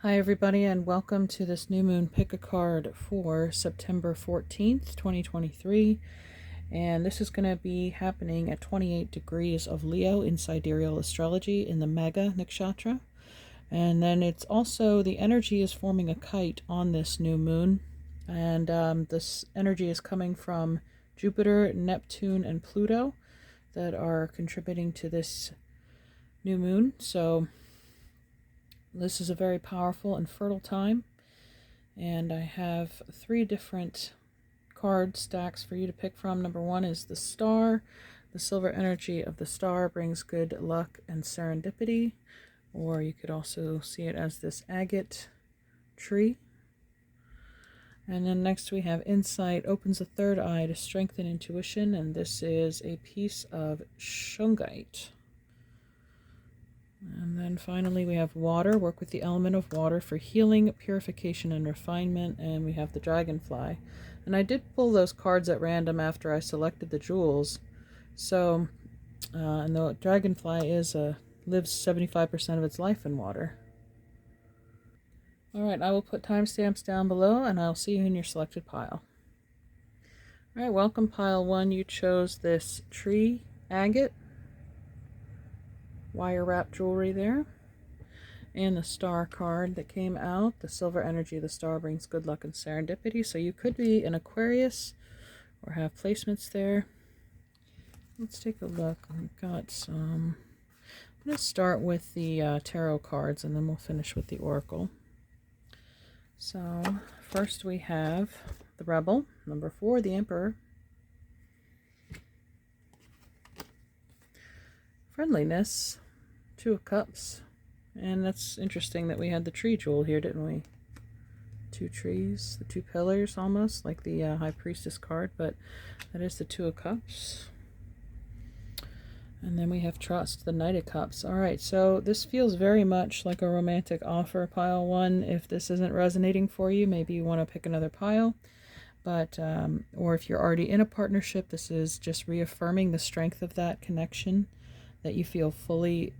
Hi everybody, and welcome to this new moon pick a card for September 14th, 2023. And this is going to be happening at 28 degrees of Leo in sidereal astrology in the Megha Nakshatra. And then it's also, the energy is forming a kite on this new moon. And this energy is coming from Jupiter, Neptune, and Pluto that are contributing to this new moon. So this is a very powerful and fertile time, and I have 3 different card stacks for you to pick from. Number 1 is the star. The silver energy of the star brings good luck and serendipity, or you could also see it as this agate tree. And then next we have insight, opens the third eye to strengthen intuition, and this is a piece of shungite. And then finally we have water, work with the element of water for healing, purification, and refinement. And we have the dragonfly. And I did pull those cards at random after I selected the jewels. So, and the dragonfly lives 75% of its life in water. Alright, I will put timestamps down below, and I'll see you in your selected pile. Alright, welcome pile 1. You chose this tree agate. Wire wrap jewelry there, and the star card that came out. The silver energy of the star brings good luck and serendipity, so you could be an Aquarius or have placements there. Let's take a look. I've got some. I'm going to start with the tarot cards, and then we'll finish with the oracle. So first we have the Rebel, number 4, the Emperor, friendliness, 2 of Cups. And that's interesting that we had the tree jewel here, didn't we? 2 trees, the 2 pillars, almost like the High Priestess card, but that is the 2 of Cups. And then we have trust, the Knight of Cups. All right, so this feels very much like a romantic offer, pile 1. If this isn't resonating for you, maybe you want to pick another pile. But, or if you're already in a partnership, this is just reaffirming the strength of that connection, that you feel fully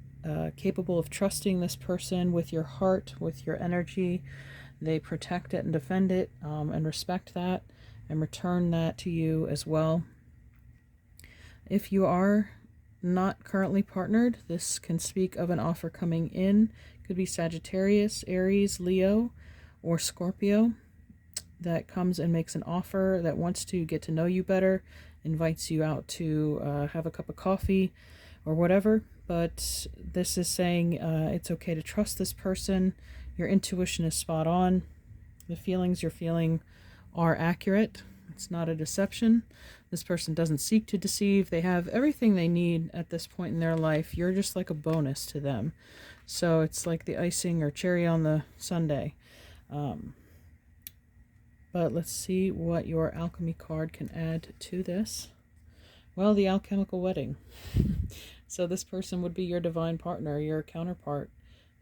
capable of trusting this person with your heart, with your energy. They protect it and defend it, and respect that and return that to you as well. If you are not currently partnered, this can speak of an offer coming in. Could be Sagittarius, Aries, Leo, or Scorpio that comes and makes an offer, that wants to get to know you better, invites you out to have a cup of coffee or whatever. But this is saying it's okay to trust this person. Your intuition is spot on. The feelings you're feeling are accurate. It's not a deception. This person doesn't seek to deceive. They have everything they need at this point in their life. You're just like a bonus to them. So it's like the icing or cherry on the sundae. But let's see what your alchemy card can add to this. Well, the alchemical wedding. So this person would be your divine partner, your counterpart.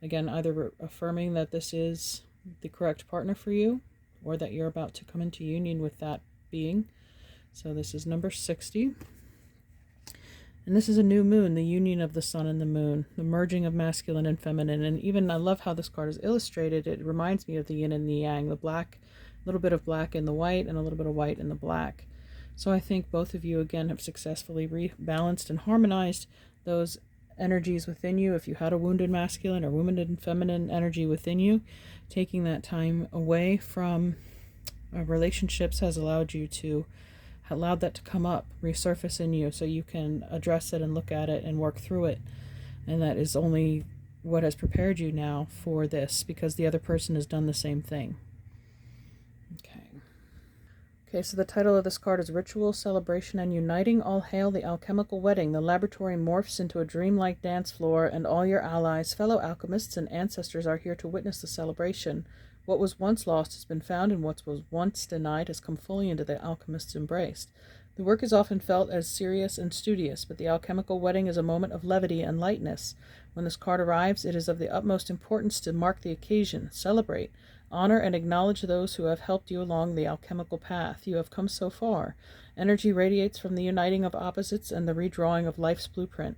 Again, either affirming that this is the correct partner for you, or that you're about to come into union with that being. So this is number 60. And this is a new moon, the union of the sun and the moon, the merging of masculine and feminine. And even, I love how this card is illustrated. It reminds me of the yin and the yang, the black, a little bit of black in the white and a little bit of white in the black. So I think both of you, again, have successfully rebalanced and harmonized those energies within you. If you had a wounded masculine or wounded feminine energy within you, taking that time away from relationships has allowed that to come up, resurface in you, so you can address it and look at it and work through it. And that is only what has prepared you now for this, because the other person has done the same thing. Okay, so the title of this card is Ritual, Celebration, and Uniting. All hail the alchemical wedding. The laboratory morphs into a dreamlike dance floor, and all your allies, fellow alchemists, and ancestors are here to witness the celebration. What was once lost has been found, and what was once denied has come fully into the alchemist's embrace. The work is often felt as serious and studious, but the alchemical wedding is a moment of levity and lightness. When this card arrives, it is of the utmost importance to mark the occasion, celebrate, honor, and acknowledge those who have helped you along the alchemical path. You have come so far. Energy radiates from the uniting of opposites and the redrawing of life's blueprint.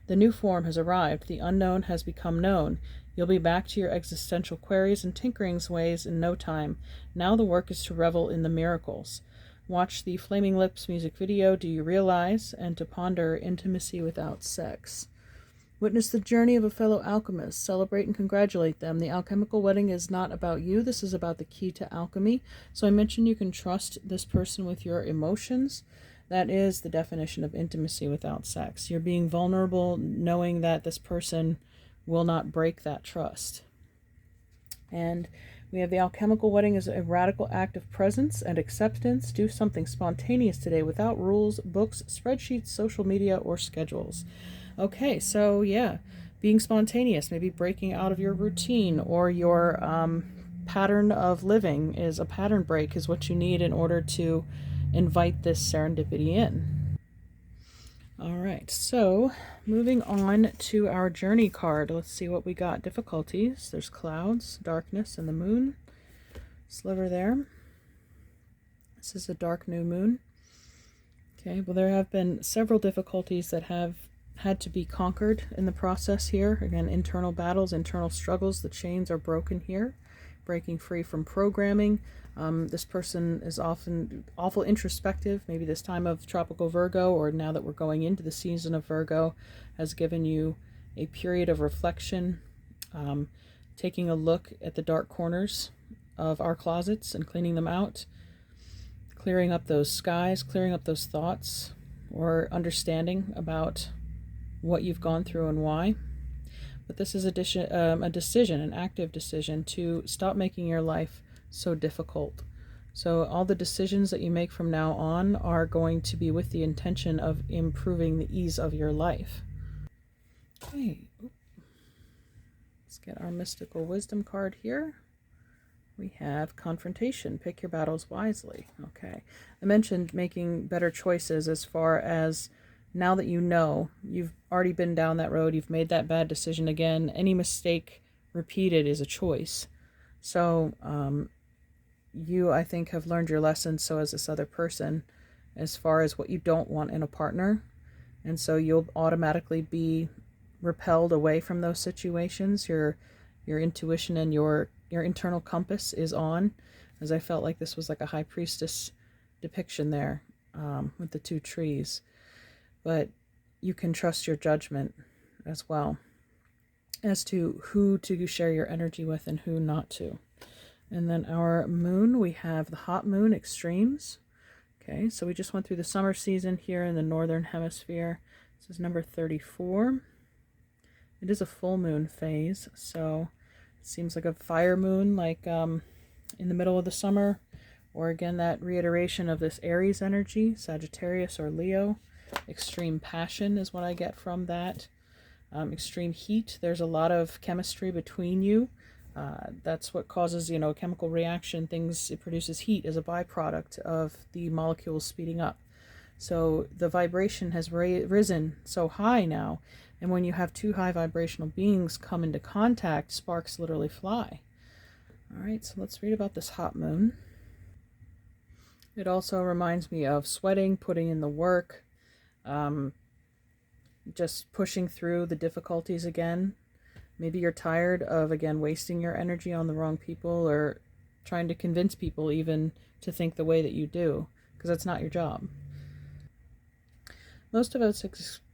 The new form has arrived. The unknown has become known. You'll be back to your existential queries and tinkering's ways in no time. Now the work is to revel in the miracles. Watch the Flaming Lips music video, Do You Realize? And to ponder intimacy without sex. Witness the journey of a fellow alchemist. Celebrate and congratulate them. The alchemical wedding is not about you. This is about the key to alchemy. So I mentioned you can trust this person with your emotions. That is the definition of intimacy without sex. You're being vulnerable, knowing that this person will not break that trust. And we have the alchemical wedding as a radical act of presence and acceptance. Do something spontaneous today without rules, books, spreadsheets, social media, or schedules. Okay, so yeah, being spontaneous, maybe breaking out of your routine or your pattern of living is a pattern break is what you need in order to invite this serendipity in. All right, so moving on to our journey card. Let's see what we got. Difficulties. There's clouds, darkness, and the moon. Sliver there. This is a dark new moon. Okay, well, there have been several difficulties that have had to be conquered in the process here. Again, internal battles, internal struggles. The chains are broken here. Breaking free from programming. This person is often awful introspective. Maybe this time of tropical Virgo, or now that we're going into the season of Virgo, has given you a period of reflection, taking a look at the dark corners of our closets and cleaning them out, clearing up those skies, clearing up those thoughts, or understanding about what you've gone through and why. But this is a decision, an active decision to stop making your life so difficult. So all the decisions that you make from now on are going to be with the intention of improving the ease of your life. Okay, let's get our mystical wisdom card here. We have confrontation. Pick your battles wisely. Okay, I mentioned making better choices as far as now that you know, you've already been down that road, you've made that bad decision again. Any mistake repeated is a choice. So you, I think, have learned your lesson. So has this other person, as far as what you don't want in a partner. And so you'll automatically be repelled away from those situations. Your intuition and your internal compass is on, as I felt like this was like a high priestess depiction there with the two trees. But you can trust your judgment as well as to who to share your energy with and who not to. And then our moon, we have the hot moon extremes. Okay, so we just went through the summer season here in the northern hemisphere. This is number 34. It is a full moon phase, so it seems like a fire moon, like in the middle of the summer, or again that reiteration of this Aries energy, Sagittarius or Leo. Extreme passion is what I get from that. Extreme heat. There's a lot of chemistry between you. That's what causes, a chemical reaction. It produces heat as a byproduct of the molecules speeding up. So the vibration has risen so high now. And when you have two high vibrational beings come into contact, sparks literally fly. All right, so let's read about this hot moon. It also reminds me of sweating, putting in the work, just pushing through the difficulties again. Maybe you're tired of, again, wasting your energy on the wrong people or trying to convince people even to think the way that you do, because that's not your job. Most of us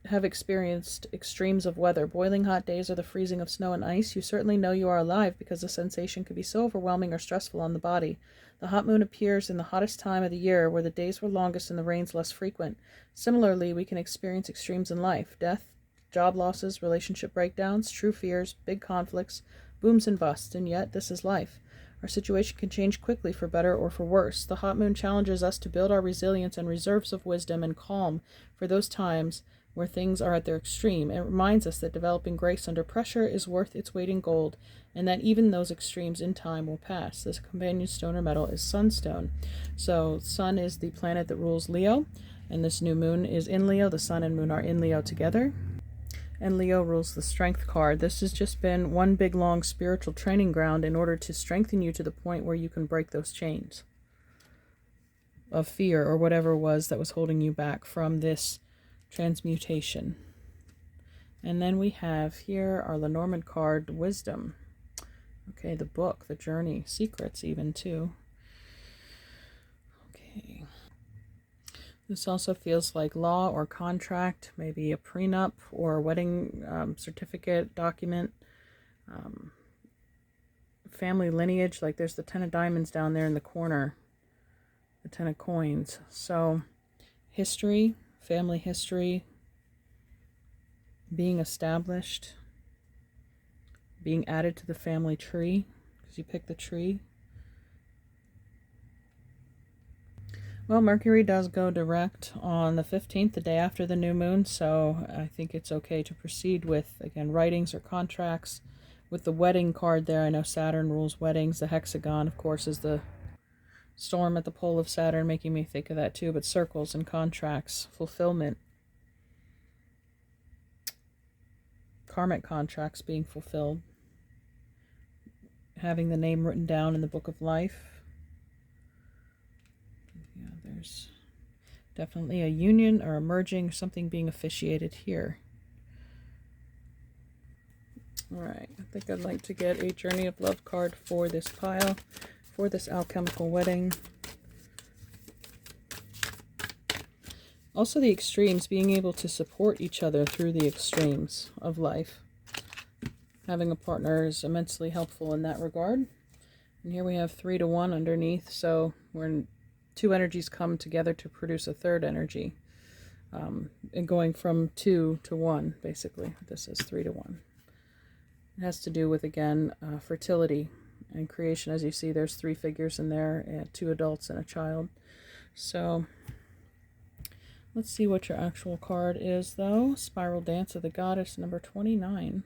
have experienced extremes of weather, boiling hot days or the freezing of snow and ice. You certainly know you are alive because the sensation can be so overwhelming or stressful on the body. The hot moon appears in the hottest time of the year, where the days were longest and the rains less frequent. Similarly, we can experience extremes in life: death, job losses, relationship breakdowns, true fears, big conflicts, booms and busts, and yet this is life. Our situation can change quickly for better or for worse. The hot moon challenges us to build our resilience and reserves of wisdom and calm for those times where things are at their extreme. It reminds us that developing grace under pressure is worth its weight in gold, and that even those extremes in time will pass. This companion stone or metal is sunstone. So sun is the planet that rules Leo, and this new moon is in Leo. The sun and moon are in Leo together. And Leo rules the strength card. This has just been one big long spiritual training ground in order to strengthen you to the point where you can break those chains of fear or whatever it was that was holding you back from this transmutation. And then we have here our Lenormand card, Wisdom. Okay, the book, the journey, secrets even too. Okay. This also feels like law or contract, maybe a prenup or a wedding certificate document. Family lineage, like there's the 10 of diamonds down there in the corner, the 10 of coins. So history, family history, being established, being added to the family tree, because you pick the tree. Well, Mercury does go direct on the 15th, the day after the new moon, so I think it's okay to proceed with, again, writings or contracts. With the wedding card there, I know Saturn rules weddings. The hexagon, of course, is the storm at the pole of Saturn, making me think of that too, but circles and contracts, fulfillment. Karmic contracts being fulfilled. Having the name written down in the book of life. Yeah, there's definitely a union or a merging, something being officiated here. Alright, I think I'd like to get a Journey of Love card for this pile, for this alchemical wedding. Also the extremes, being able to support each other through the extremes of life. Having a partner is immensely helpful in that regard. And here we have 3 to 1 underneath, so we're two energies come together to produce a third energy. And going from 2 to 1, basically. This is 3 to 1. It has to do with, again, fertility and creation. As you see, there's 3 figures in there, 2 adults and a child. So let's see what your actual card is, though. Spiral Dance of the Goddess, number 29.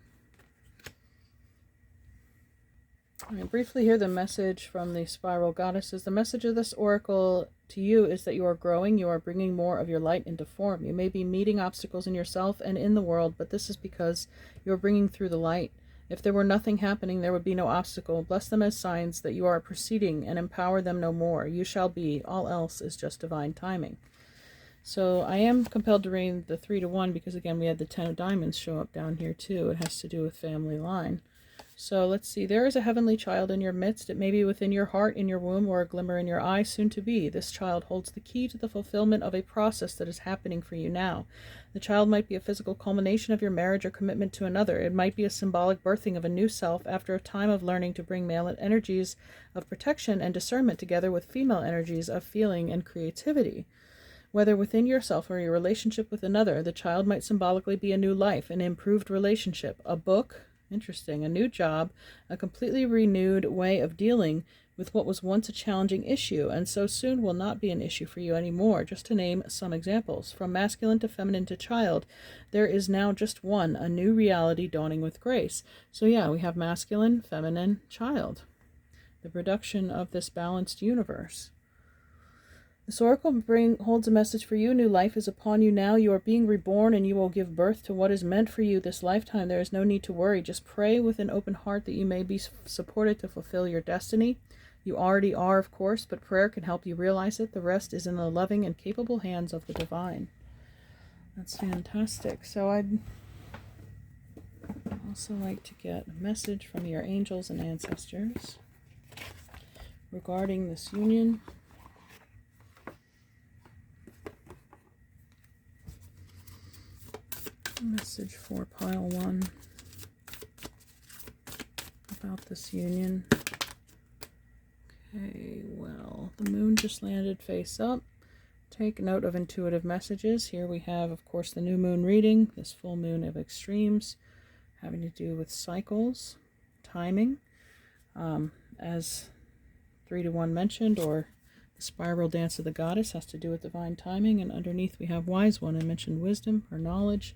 And briefly here, the message from the Spiral Goddesses. The message of this oracle to you is that you are growing, you are bringing more of your light into form. You may be meeting obstacles in yourself and in the world, but this is because you are bringing through the light. If there were nothing happening, there would be no obstacle. Bless them as signs that you are proceeding, and empower them no more. You shall be. All else is just divine timing. So I am compelled to read the 3 to 1 because, again, we had the 10 of diamonds show up down here too. It has to do with family line. So let's see. There is a heavenly child in your midst. It may be within your heart, in your womb, or a glimmer in your eye, soon to be. This child holds the key to the fulfillment of a process that is happening for you now. The child might be a physical culmination of your marriage or commitment to another. It might be a symbolic birthing of a new self after a time of learning to bring male energies of protection and discernment together with female energies of feeling and creativity. Whether within yourself or your relationship with another, the child might symbolically be a new life, an improved relationship, a book, interesting, a new job, a completely renewed way of dealing with what was once a challenging issue, and so soon will not be an issue for you anymore. Just to name some examples, from masculine to feminine to child, there is now just one, a new reality dawning with grace. So yeah, we have masculine, feminine, child. The production of this balanced universe. This oracle holds a message for you. New life is upon you now. You are being reborn, and you will give birth to what is meant for you this lifetime. There is no need to worry. Just pray with an open heart that you may be supported to fulfill your destiny. You already are, of course, but prayer can help you realize it. The rest is in the loving and capable hands of the divine. That's fantastic. So I'd also like to get a message from your angels and ancestors regarding this union. Message for pile 1 about this union. Okay, well, the moon just landed face up. Take note of intuitive messages. Here we have, of course, the new moon reading, this full moon of extremes, having to do with cycles, timing, as 3 to 1 mentioned, or the Spiral Dance of the Goddess has to do with divine timing, and underneath we have Wise One. I mentioned wisdom or knowledge.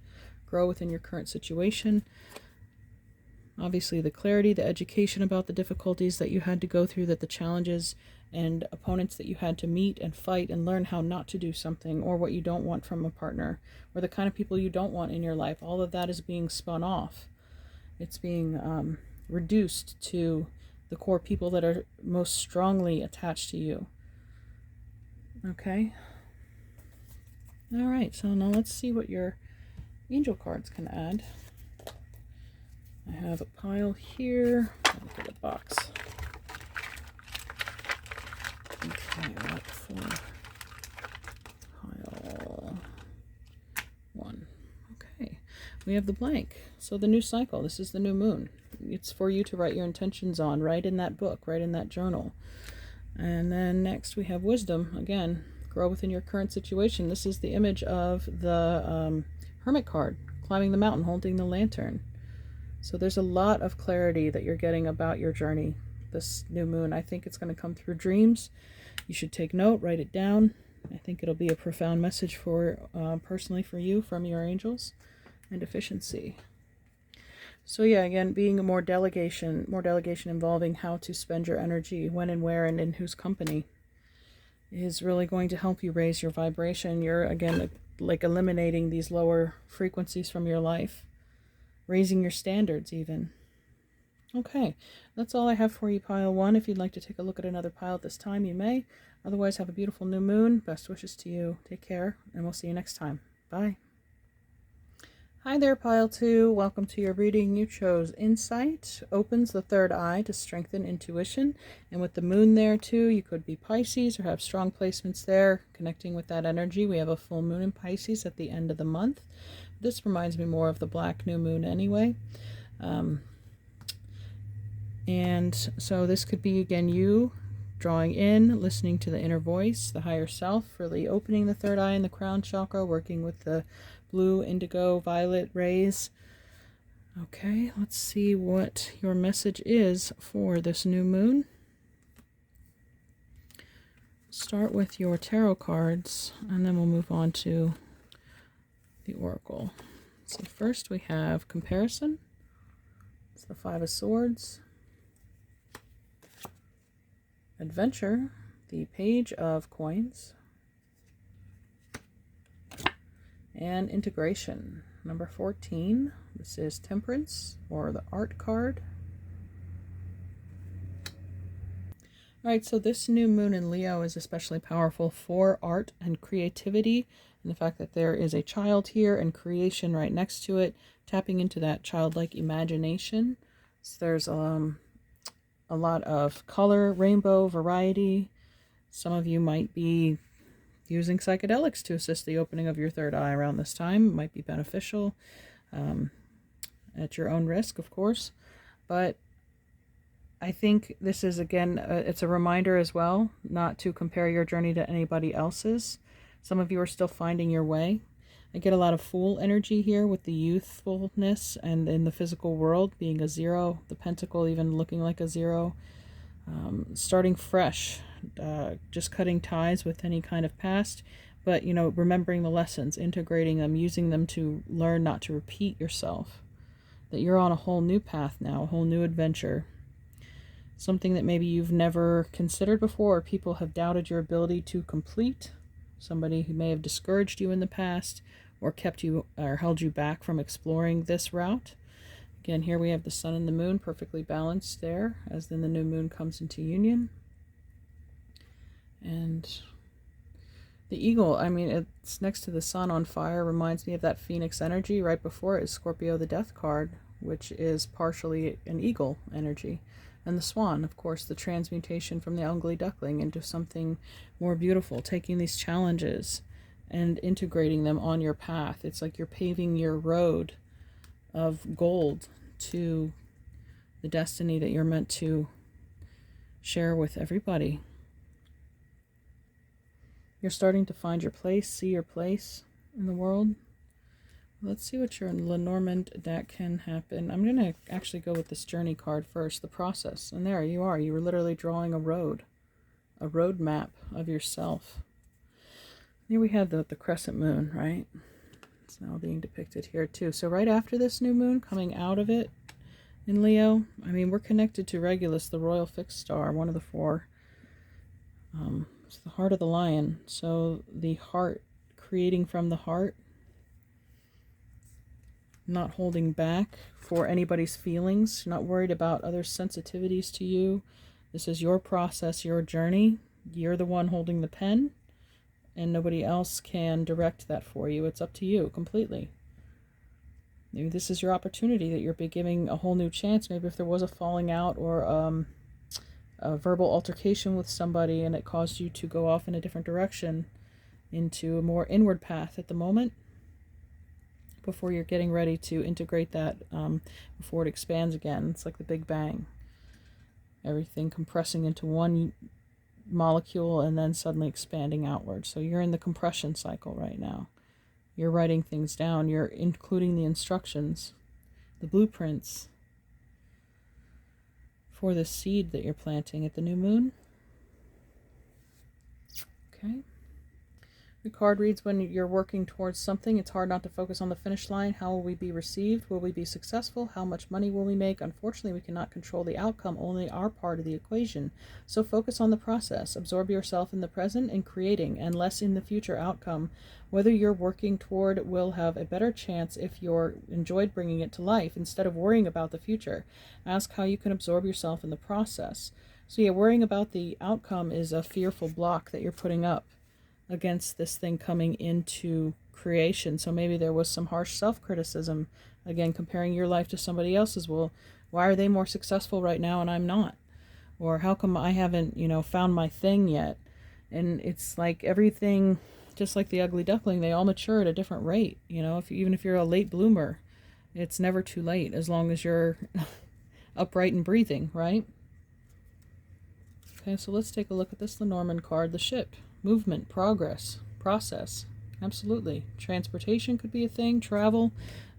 Grow within your current situation. Obviously the clarity, the education about the difficulties that you had to go through, that the challenges and opponents that you had to meet and fight and learn how not to do something, or what you don't want from a partner, or the kind of people you don't want in your life. All of that is being spun off. It's being reduced to the core people that are most strongly attached to you. Okay? All right, so now let's see what your angel cards can add. I have a pile here. Let me get a box. Okay, what for pile 1? Okay, we have the blank. So the new cycle, this is the new moon. It's for you to write your intentions on, write in that book, write in that journal. And then next we have wisdom. Again, grow within your current situation. This is the image of the hermit card, climbing the mountain, holding the lantern. So there's a lot of clarity that you're getting about your journey this new moon. I think it's going to come through dreams. You should take note, write it down. I think it'll be a profound message for personally for you from your angels and efficiency. So yeah, again, being more delegation involving how to spend your energy, when and where and in whose company, is really going to help you raise your vibration. You're, again, like eliminating these lower frequencies from your life, raising your standards even. Okay, that's all I have for you, pile 1. If you'd like to take a look at another pile at this time, you may. Otherwise, have a beautiful new moon. Best wishes to you. Take care, and we'll see you next time. Bye. Hi there, pile 2. Welcome to your reading. You chose Insight. Opens the third eye to strengthen intuition. And with the moon there too, you could be Pisces or have strong placements there. Connecting with that energy, we have a full moon in Pisces at the end of the month. This reminds me more of the black new moon anyway. And so this could be, again, you drawing in, listening to the inner voice, the higher self, really opening the third eye and the crown chakra, working with the blue, indigo, violet rays. Okay, let's see what your message is for this new moon. Start with your tarot cards, and then we'll move on to the oracle. So first we have comparison. It's the 5 of Swords. Adventure, the Page of Coins. And integration, number 14. This is Temperance, or the art card. All right, so this new moon in Leo is especially powerful for art and creativity, and the fact that there is a child here and creation right next to it, tapping into that childlike imagination. So there's a lot of color, rainbow, variety. Some of you might be using psychedelics to assist the opening of your third eye around this time. It might be beneficial at your own risk, of course. But I think this is, again, it's a reminder as well not to compare your journey to anybody else's. Some of you are still finding your way. I get a lot of Fool energy here with the youthfulness and in the physical world being a 0, the pentacle even looking like a 0. Starting fresh, just cutting ties with any kind of past, but, you know, remembering the lessons, integrating them, using them to learn not to repeat yourself, that you're on a whole new path now, a whole new adventure, something that maybe you've never considered before, or people have doubted your ability to complete, somebody who may have discouraged you in the past or kept you or held you back from exploring this route. Again, here we have the sun and the moon perfectly balanced there, as then the new moon comes into union. And the eagle, I mean, it's next to the sun on fire, reminds me of that phoenix energy. Right before it is Scorpio, the death card, which is partially an eagle energy. And the swan, of course, the transmutation from the ugly duckling into something more beautiful, taking these challenges and integrating them on your path. It's like you're paving your road of gold to the destiny that you're meant to share with everybody. You're starting to find your place, see your place in the world. Let's see what your Lenormand deck can happen. I'm going to actually go with this journey card first, the process. And there you are. You were literally drawing a road map of yourself. Here we have the crescent moon, right? It's now being depicted here too. So right after this new moon, coming out of it in Leo, I mean, we're connected to Regulus, the royal fixed star, one of the 4. It's the heart of the lion. So the heart, creating from the heart, not holding back for anybody's feelings, not worried about other sensitivities to you. This is your process, your journey. You're the one holding the pen, and nobody else can direct that for you. It's up to you completely. Maybe this is your opportunity that you're giving a whole new chance. Maybe if there was a falling out or a verbal altercation with somebody and it caused you to go off in a different direction into a more inward path at the moment, before you're getting ready to integrate that, before it expands again. It's like the Big Bang. Everything compressing into one molecule and then suddenly expanding outward. So you're in the compression cycle right now. You're writing things down. You're including the instructions, the blueprints for the seed that you're planting at the new moon. Okay. The card reads, when you're working towards something, it's hard not to focus on the finish line. How will we be received? Will we be successful? How much money will we make? Unfortunately, we cannot control the outcome, only our part of the equation. So focus on the process. Absorb yourself in the present and creating, and less in the future outcome. Whether you're working toward will have a better chance if you're enjoyed bringing it to life instead of worrying about the future. Ask how you can absorb yourself in the process. So yeah, worrying about the outcome is a fearful block that you're putting up against this thing coming into creation. So maybe there was some harsh self-criticism, again, comparing your life to somebody else's. Well, why are they more successful right now and I'm not? Or how come I haven't, found my thing yet? And it's like everything, just like the ugly duckling, they all mature at a different rate. Even if you're a late bloomer, it's never too late as long as you're upright and breathing, right? Okay, so let's take a look at this Lenormand card, the ship. Movement, progress, process. Absolutely. Transportation could be a thing, travel.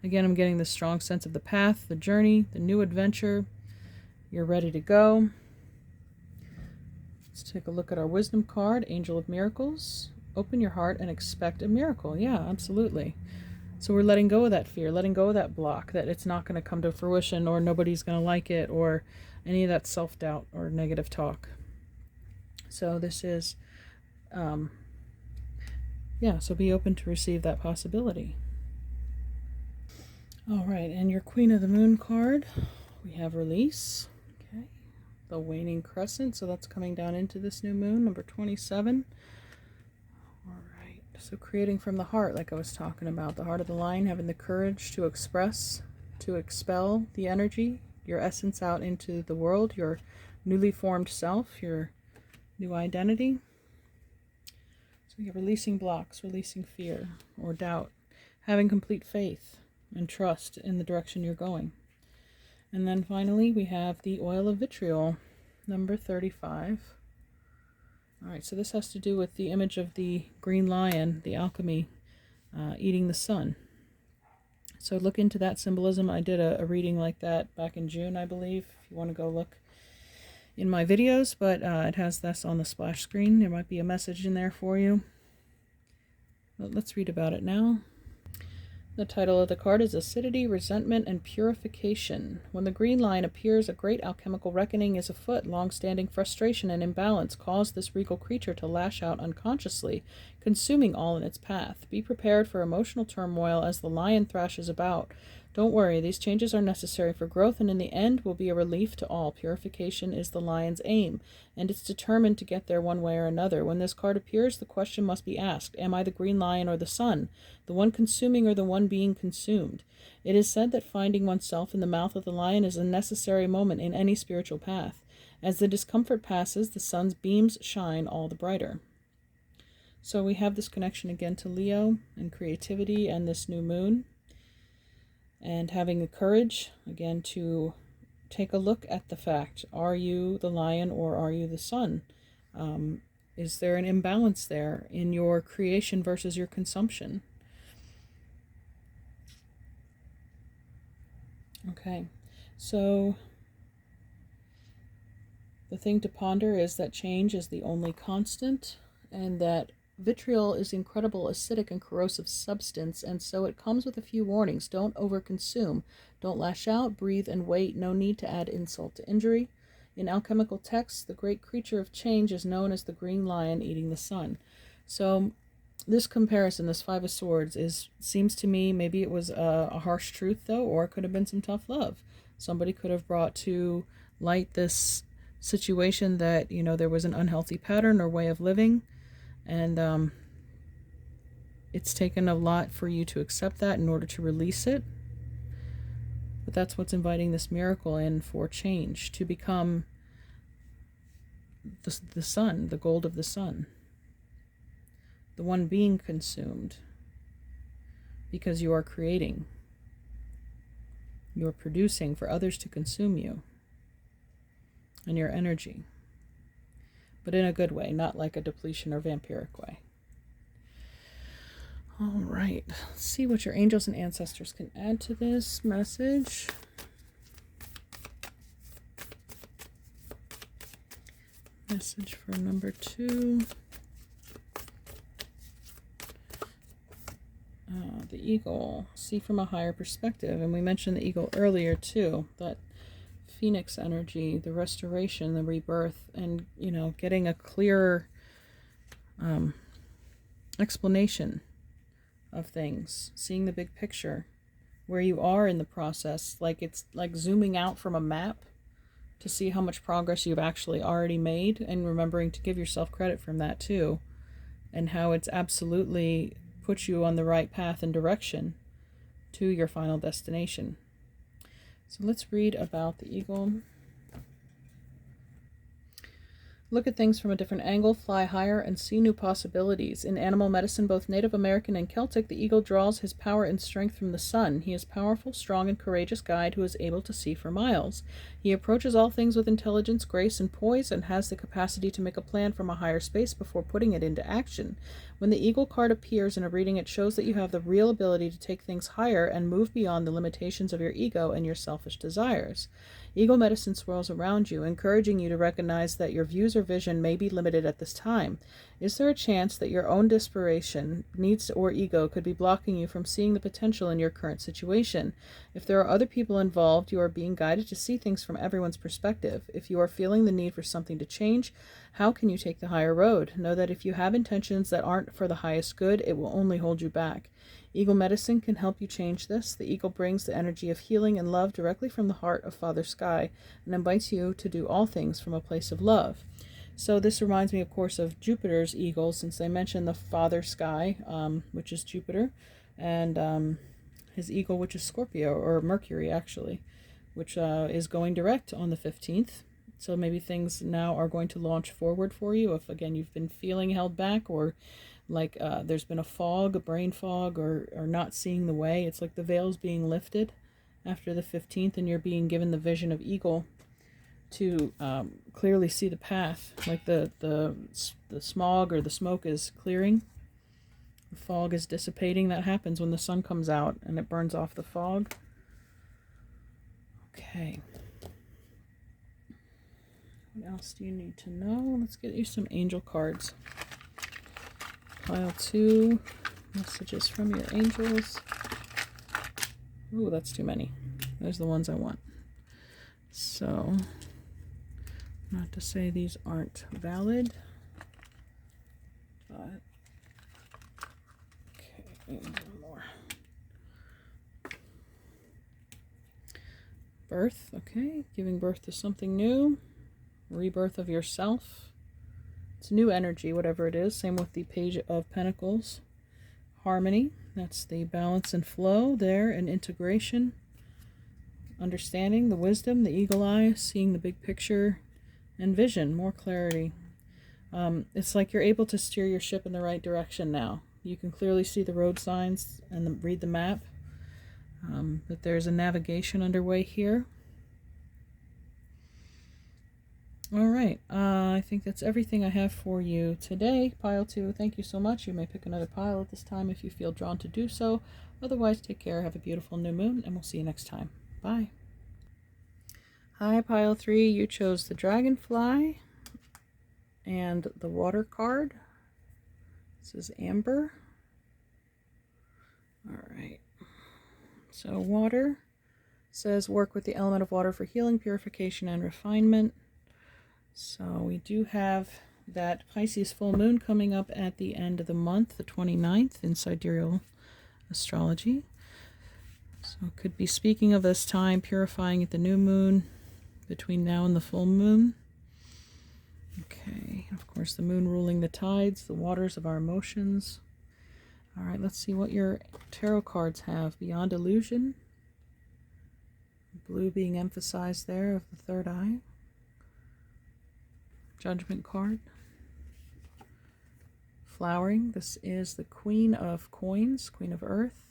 Again, I'm getting this strong sense of the path, the journey, the new adventure. You're ready to go. Let's take a look at our wisdom card, Angel of Miracles. Open your heart and expect a miracle. Yeah, absolutely. So we're letting go of that fear, letting go of that block, that it's not going to come to fruition or nobody's going to like it or any of that self-doubt or negative talk. So this is so be open to receive that possibility. All right, and your Queen of the Moon card, we have release. Okay, the waning crescent, so that's coming down into this new moon, number 27. All right, so creating from the heart, like I was talking about, the heart of the lion, having the courage to express, to expel the energy, your essence out into the world, your newly formed self, your new identity. So you're releasing blocks, releasing fear or doubt, having complete faith and trust in the direction you're going. And then finally, we have the oil of vitriol, number 35. All right, so this has to do with the image of the green lion, the alchemy, eating the sun. So look into that symbolism. I did a reading like that back in June, I believe, if you want to go look in my videos, but it has this on the splash screen. There might be a message in there for you. But let's read about it now. The title of the card is Acidity, Resentment, and Purification. When the green lion appears, a great alchemical reckoning is afoot. Long-standing frustration and imbalance cause this regal creature to lash out unconsciously, consuming all in its path. Be prepared for emotional turmoil as the lion thrashes about. Don't worry, these changes are necessary for growth and in the end will be a relief to all. Purification is the lion's aim, and it's determined to get there one way or another. When this card appears, the question must be asked, am I the green lion or the sun? The one consuming or the one being consumed? It is said that finding oneself in the mouth of the lion is a necessary moment in any spiritual path. As the discomfort passes, the sun's beams shine all the brighter. So we have this connection again to Leo and creativity and this new moon. And having the courage, again, to take a look at the fact, are you the lion or are you the sun? Is there an imbalance there in your creation versus your consumption? Okay, so the thing to ponder is that change is the only constant, and that vitriol is incredible acidic and corrosive substance, and so it comes with a few warnings. Don't overconsume. Don't lash out, breathe, and wait. No need to add insult to injury. In alchemical texts, the great creature of change is known as the green lion eating the sun. So this comparison, this Five of Swords, seems to me, maybe it was a harsh truth, though, or it could have been some tough love. Somebody could have brought to light this situation that, there was an unhealthy pattern or way of living. And it's taken a lot for you to accept that in order to release it. But that's what's inviting this miracle in for change, to become the sun, the gold of the sun, the one being consumed, because you are creating, you are producing for others to consume you and your energy, but in a good way, not like a depletion or vampiric way. All right, let's see what your angels and ancestors can add to this message. Message for number 2. The eagle, see from a higher perspective. And we mentioned the eagle earlier too, that phoenix energy, the restoration, the rebirth, and, you know, getting a clearer explanation of things, seeing the big picture, where you are in the process, like it's like zooming out from a map to see how much progress you've actually already made, and remembering to give yourself credit from that too, and how it's absolutely put you on the right path and direction to your final destination. So let's read about the eagle. Look at things from a different angle, fly higher, and see new possibilities. In animal medicine, both Native American and Celtic, the eagle draws his power and strength from the sun. He is a powerful, strong, and courageous guide who is able to see for miles. He approaches all things with intelligence, grace, and poise, and has the capacity to make a plan from a higher space before putting it into action. When the eagle card appears in a reading, it shows that you have the real ability to take things higher and move beyond the limitations of your ego and your selfish desires. Eagle medicine swirls around you, encouraging you to recognize that your views or vision may be limited at this time. Is there a chance that your own desperation, needs, or ego could be blocking you from seeing the potential in your current situation? If there are other people involved, you are being guided to see things from everyone's perspective. If you are feeling the need for something to change, how can you take the higher road? Know that if you have intentions that aren't for the highest good, it will only hold you back. Eagle medicine can help you change this. The eagle brings the energy of healing and love directly from the heart of Father Sky and invites you to do all things from a place of love. So this reminds me, of course, of Jupiter's eagle, since they mentioned the Father Sky, which is Jupiter, and his eagle, which is Scorpio, or Mercury, actually, which is going direct on the 15th. So maybe things now are going to launch forward for you if, again, you've been feeling held back, or like there's been a fog, a brain fog, or not seeing the way. It's like the veil's being lifted after the 15th, and you're being given the vision of eagle to clearly see the path. Like the smog or the smoke is clearing. The fog is dissipating. That happens when the sun comes out and it burns off the fog. Okay. What else do you need to know? Let's get you some angel cards. Pile 2, messages from your angels. Ooh, that's too many. Those are the ones I want. So, not to say these aren't valid, but okay, one more. Birth, okay, giving birth to something new, rebirth of yourself. It's new energy, whatever it is. Same with the Page of Pentacles. Harmony, that's the balance and flow there, and integration. Understanding, the wisdom, the eagle eye, seeing the big picture, and vision, more clarity. It's like you're able to steer your ship in the right direction now. You can clearly see the road signs and read the map. But there's a navigation underway here. All right, I think that's everything I have for you today. Pile 2, thank you so much. You may pick another pile at this time if you feel drawn to do so. Otherwise, take care, have a beautiful new moon, and we'll see you next time. Bye. Hi, Pile 3, you chose the Dragonfly and the Water card. This is Amber. All right, so water says work with the element of water for healing, purification, and refinement. So we do have that Pisces full moon coming up at the end of the month, the 29th, in sidereal astrology. So it could be speaking of this time, purifying at the new moon between now and the full moon. Okay, of course the moon ruling the tides, the waters of our emotions. All right, let's see what your tarot cards have. Beyond Illusion, Blue being emphasized there of the third eye. Judgment card. Flowering. This is the Queen of Coins, Queen of Earth.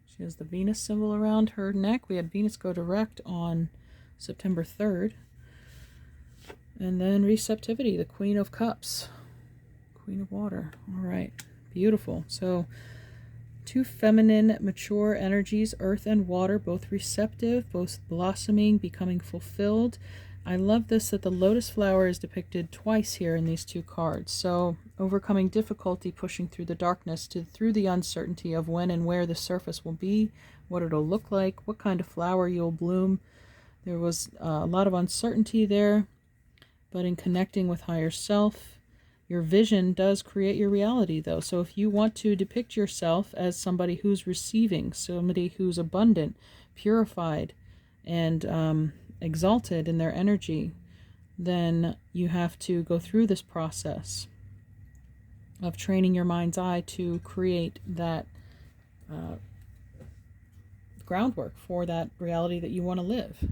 She has the Venus symbol around her neck. We had Venus go direct on September 3rd. And then receptivity, the Queen of Cups, Queen of Water. All right, beautiful. So two feminine, mature energies, earth and water, both receptive, both blossoming, becoming fulfilled. I love this, that the lotus flower is depicted twice here in these two cards. So overcoming difficulty, pushing through the darkness, through the uncertainty of when and where the surface will be, what it'll look like, what kind of flower you'll bloom. There was a lot of uncertainty there, but in connecting with higher self, your vision does create your reality, though. So if you want to depict yourself as somebody who's receiving, somebody who's abundant, purified, and exalted in their energy, then you have to go through this process of training your mind's eye to create that groundwork for that reality that you want to live.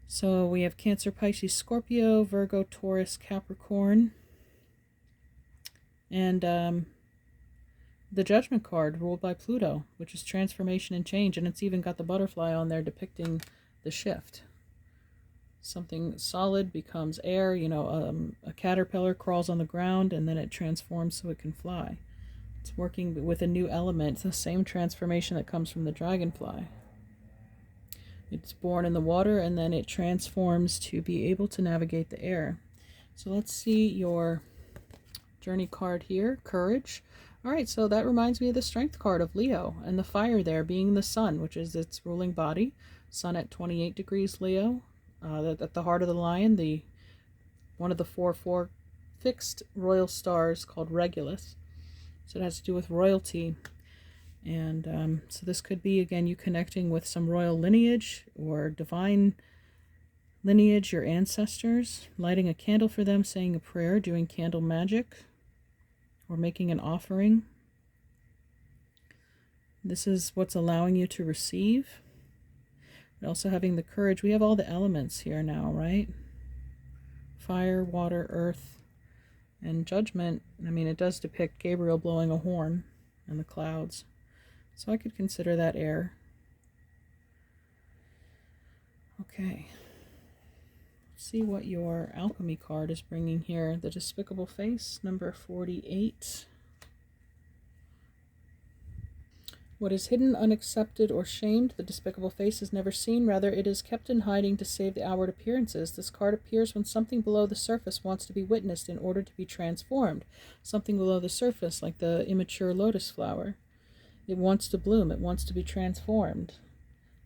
So we have Cancer, Pisces, Scorpio, Virgo, Taurus, Capricorn, and the Judgment card ruled by Pluto, which is transformation and change, and it's even got the butterfly on there depicting the shift. Something solid becomes air, a caterpillar crawls on the ground and then it transforms so it can fly. It's working with a new element, the same transformation that comes from the dragonfly. It's born in the water and then it transforms to be able to navigate the air. So let's see your journey card here, Courage. All right, so that reminds me of the Strength card of Leo, and the fire there being the sun, which is its ruling body. Sun at 28 degrees Leo, at the heart of the lion, one of the four fixed royal stars called Regulus. So it has to do with royalty. And so this could be, again, you connecting with some royal lineage or divine lineage, your ancestors, lighting a candle for them, saying a prayer, doing candle magic, or making an offering. This is what's allowing you to receive. But also having the courage. We have all the elements here now, right? Fire, water, earth, and judgment. I mean, it does depict Gabriel blowing a horn and the clouds. So I could consider that air. Okay. Let's see what your alchemy card is bringing here. The Despicable Face, number 48. What is hidden, unaccepted, or shamed, the despicable face is never seen. Rather, it is kept in hiding to save the outward appearances. This card appears when something below the surface wants to be witnessed in order to be transformed. Something below the surface, like the immature lotus flower. It wants to bloom. It wants to be transformed.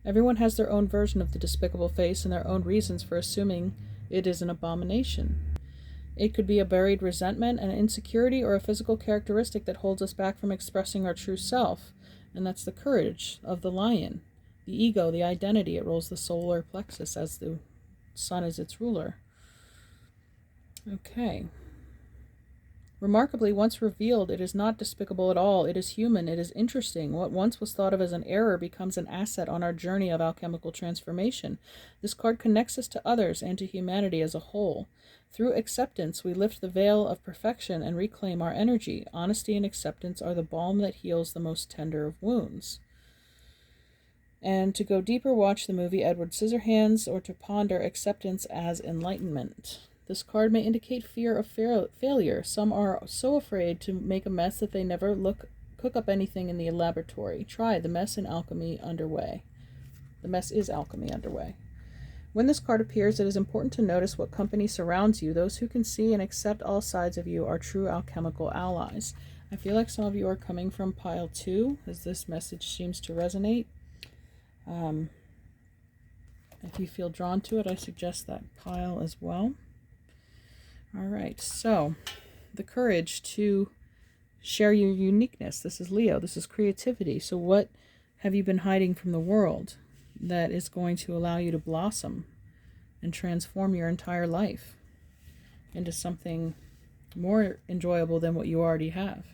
Everyone has their own version of the despicable face and their own reasons for assuming it is an abomination. It could be a buried resentment, an insecurity, or a physical characteristic that holds us back from expressing our true self. And that's the courage of the lion. The ego, the identity, it rules the solar plexus as the sun is its ruler. Okay. Remarkably, once revealed, it is not despicable at all. It is human. It is interesting. What once was thought of as an error becomes an asset on our journey of alchemical transformation. This card connects us to others and to humanity as a whole. Through acceptance, we lift the veil of perfection and reclaim our energy. Honesty and acceptance are the balm that heals the most tender of wounds. And to go deeper, watch the movie Edward Scissorhands, or to ponder acceptance as enlightenment. This card may indicate fear of failure. Some are so afraid to make a mess that they never cook up anything in the laboratory. Try the mess in alchemy underway. The mess is alchemy underway. When this card appears, it is important to notice what company surrounds you. Those who can see and accept all sides of you are true alchemical allies. I feel like some of you are coming from pile 2, as this message seems to resonate. If you feel drawn to it, I suggest that pile as well. All right, so the courage to share your uniqueness. This is Leo. This is creativity. So what have you been hiding from the world that is going to allow you to blossom and transform your entire life into something more enjoyable than what you already have?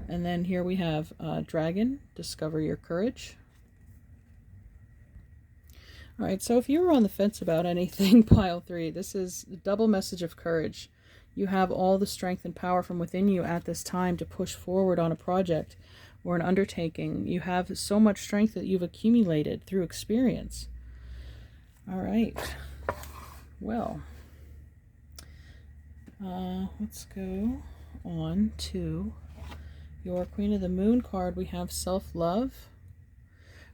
And then here we have Dragon, discover your courage. All right, so if you were on the fence about anything, pile 3, this is a double message of courage. You have all the strength and power from within you at this time to push forward on a project or an undertaking. You have so much strength that you've accumulated through experience. All right, well, let's go on to your Queen of the Moon card. We have self-love.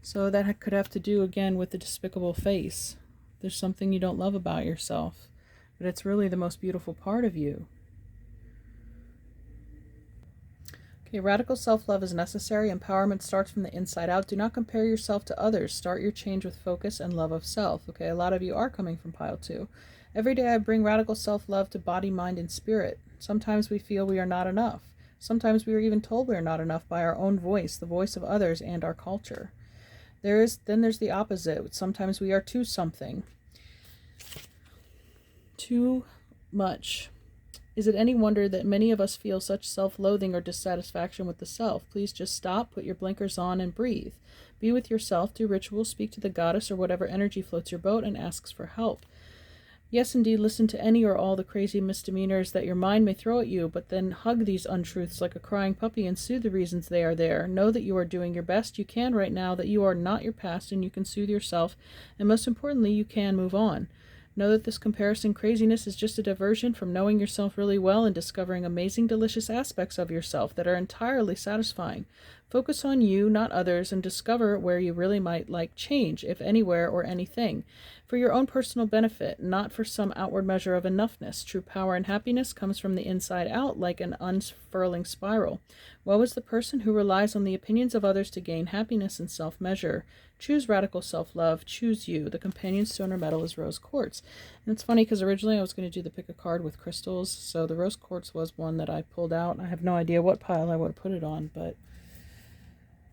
So that could have to do again with the despicable face. There's something you don't love about yourself, but it's really the most beautiful part of you. Okay, radical self-love is necessary. Empowerment starts from the inside out. Do not compare yourself to others. Start your change with focus and love of self. Okay, a lot of you are coming from pile 2. Every day I bring radical self-love to body, mind, and spirit. Sometimes we feel we are not enough. Sometimes we are even told we are not enough by our own voice, the voice of others, and our culture. Then there's the opposite. Sometimes we are too something. Too much. Is it any wonder that many of us feel such self-loathing or dissatisfaction with the self? Please just stop, put your blinkers on, and breathe. Be with yourself, do rituals, speak to the goddess or whatever energy floats your boat and asks for help. Yes, indeed, listen to any or all the crazy misdemeanors that your mind may throw at you, but then hug these untruths like a crying puppy and soothe the reasons they are there. Know that you are doing your best you can right now, that you are not your past, and you can soothe yourself, and most importantly, you can move on. Know that this comparison craziness is just a diversion from knowing yourself really well and discovering amazing, delicious aspects of yourself that are entirely satisfying. Focus on you, not others, and discover where you really might like change, if anywhere or anything, for your own personal benefit, not for some outward measure of enoughness. True power and happiness comes from the inside out, like an unfurling spiral. Woe is the person who relies on the opinions of others to gain happiness and self-measure. Choose radical self-love. Choose you. The companion stone or metal is rose quartz. And it's funny because originally I was going to do the pick a card with crystals, so the rose quartz was one that I pulled out. I have no idea what pile I would have put it on, but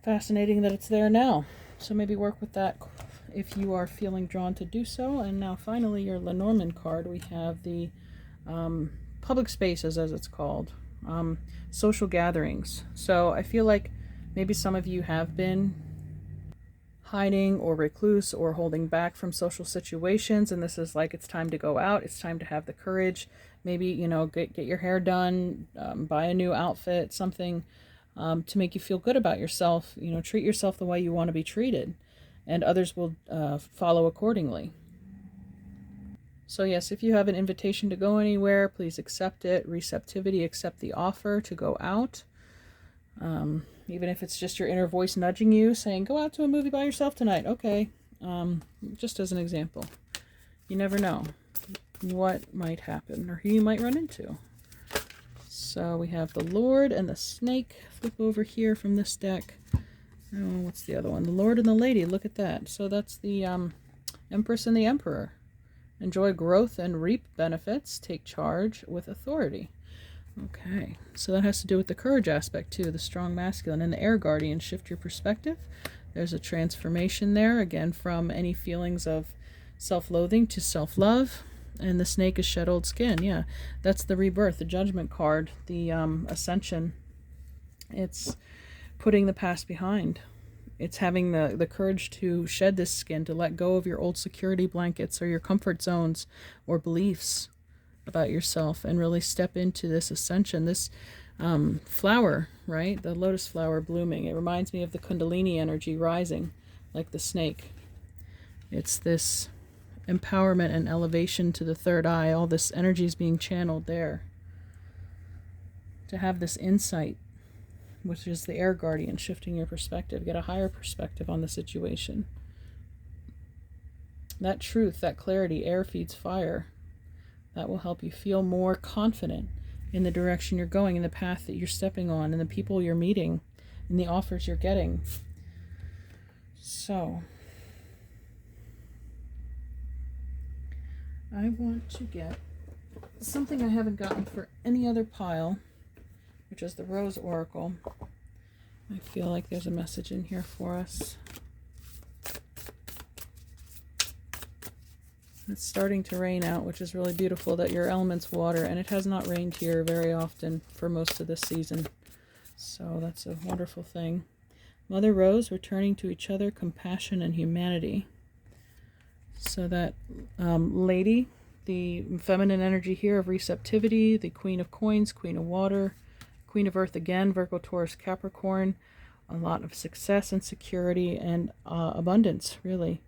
fascinating that it's there now. So maybe work with that if you are feeling drawn to do so. And now finally your Lenormand card. We have the public spaces, as it's called, social gatherings. So I feel like maybe some of you have been hiding or recluse or holding back from social situations, and this is like it's time to go out. It's time to have the courage. Maybe, you know, get your hair done, buy a new outfit, something to make you feel good about yourself. You know, treat yourself the way you want to be treated, and others will follow accordingly. So yes, if you have an invitation to go anywhere, please accept it. Receptivity, accept the offer to go out. Even if it's just your inner voice nudging you, saying, go out to a movie by yourself tonight. Okay. Just as an example. You never know what might happen or who you might run into. So we have the Lord and the Snake. Flip over here from this deck. Oh, what's the other one? The Lord and the Lady. Look at that. So that's the Empress and the Emperor. Enjoy growth and reap benefits. Take charge with authority. Okay, so that has to do with the courage aspect too, the strong masculine. And the Air Guardian, shift your perspective. There's a transformation there, again, from any feelings of self-loathing to self-love. And the Snake is shed old skin. Yeah, that's the rebirth, the Judgment card, the Ascension. It's putting the past behind. It's having the courage to shed this skin, to let go of your old security blankets or your comfort zones or beliefs about yourself, and really step into this ascension, this flower, right? The lotus flower blooming. It reminds me of the Kundalini energy rising like the snake. It's this empowerment and elevation to the third eye. All this energy is being channeled there. To have this insight, which is the Air Guardian, shifting your perspective, get a higher perspective on the situation. That truth, that clarity, air feeds fire. That will help you feel more confident in the direction you're going, in the path that you're stepping on, and the people you're meeting, and the offers you're getting. So, I want to get something I haven't gotten for any other pile, which is the Rose Oracle. I feel like there's a message in here for us. It's starting to rain out, which is really beautiful that your element's water, and it has not rained here very often for most of this season. So that's a wonderful thing. Mother Rose, returning to each other, compassion and humanity. So that lady, the feminine energy here of receptivity, the Queen of Coins, Queen of Water, Queen of Earth again, Virgo, Taurus, Capricorn, a lot of success and security and abundance, really.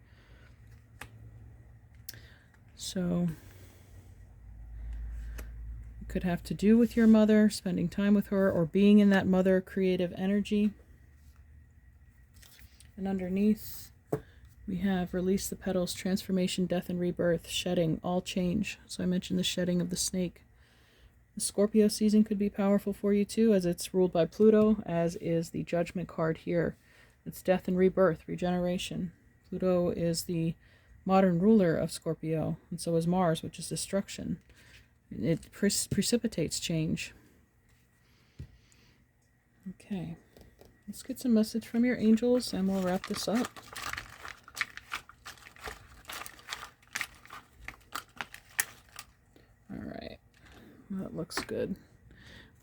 So it could have to do with your mother, spending time with her, or being in that mother creative energy. And underneath, we have release the petals, transformation, death and rebirth, shedding, all change. So I mentioned the shedding of the snake. The Scorpio season could be powerful for you too, as it's ruled by Pluto, as is the Judgment card here. It's death and rebirth, regeneration. Pluto is the modern ruler of Scorpio, and so is Mars, which is destruction. It precipitates change. Okay, let's get some message from your angels and we'll wrap this up. All right, that looks good.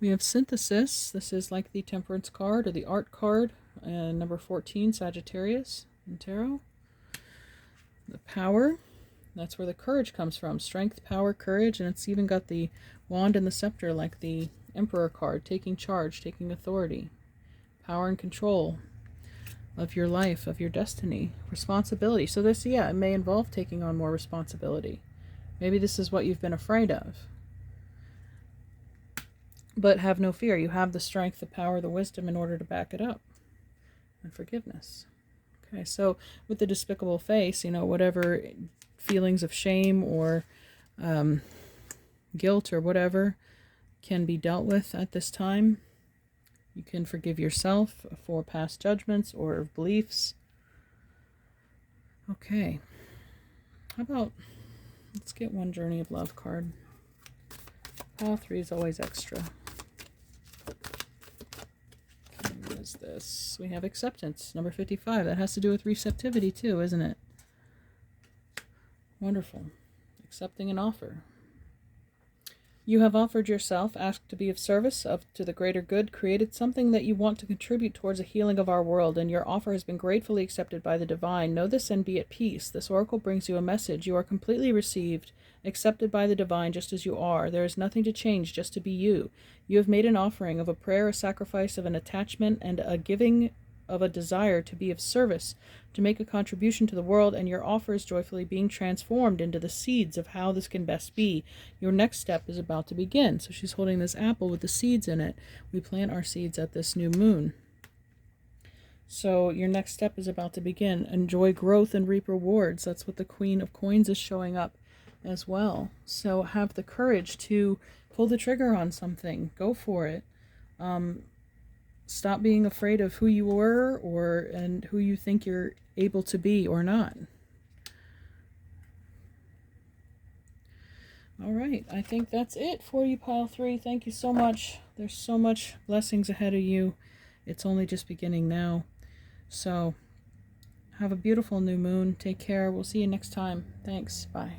We have synthesis. This is like the Temperance card or the art card, number 14, Sagittarius in tarot. The power, that's where the courage comes from. Strength, power, courage, and it's even got the wand and the scepter like the Emperor card, taking charge, taking authority, power and control of your life, of your destiny, responsibility. So this, yeah, it may involve taking on more responsibility. Maybe this is what you've been afraid of. But have no fear. You have the strength, the power, the wisdom in order to back it up. And forgiveness. Okay, so with the despicable face, whatever feelings of shame or guilt or whatever can be dealt with at this time. You can forgive yourself for past judgments or beliefs. Okay. How about, let's get one Journey of Love card. Pile 3 is always extra. What is this? We have acceptance, number 55. That has to do with receptivity too, isn't it? Wonderful. Accepting an offer. You have offered yourself, asked to be of service to the greater good, created something that you want to contribute towards a healing of our world, and your offer has been gratefully accepted by the divine. Know this and be at peace. This oracle brings you a message. You are completely received, accepted by the divine just as you are. There is nothing to change, just to be you. You have made an offering of a prayer, a sacrifice of an attachment, and a giving of a desire to be of service, to make a contribution to the world, and your offer is joyfully being transformed into the seeds of how this can best be. Your next step is about to begin. So she's holding this apple with the seeds in it. We plant our seeds at this new moon. So your next step is about to begin. Enjoy growth and reap rewards. That's what the Queen of Coins is showing up as well. So have the courage to pull the trigger on something. Go for it. Stop being afraid of who you were and who you think you're able to be or not. All right, I think that's it for you, Pile 3. Thank you so much. There's so much blessings ahead of you. It's only just beginning now. So have a beautiful new moon. Take care. We'll see you next time. Thanks. Bye.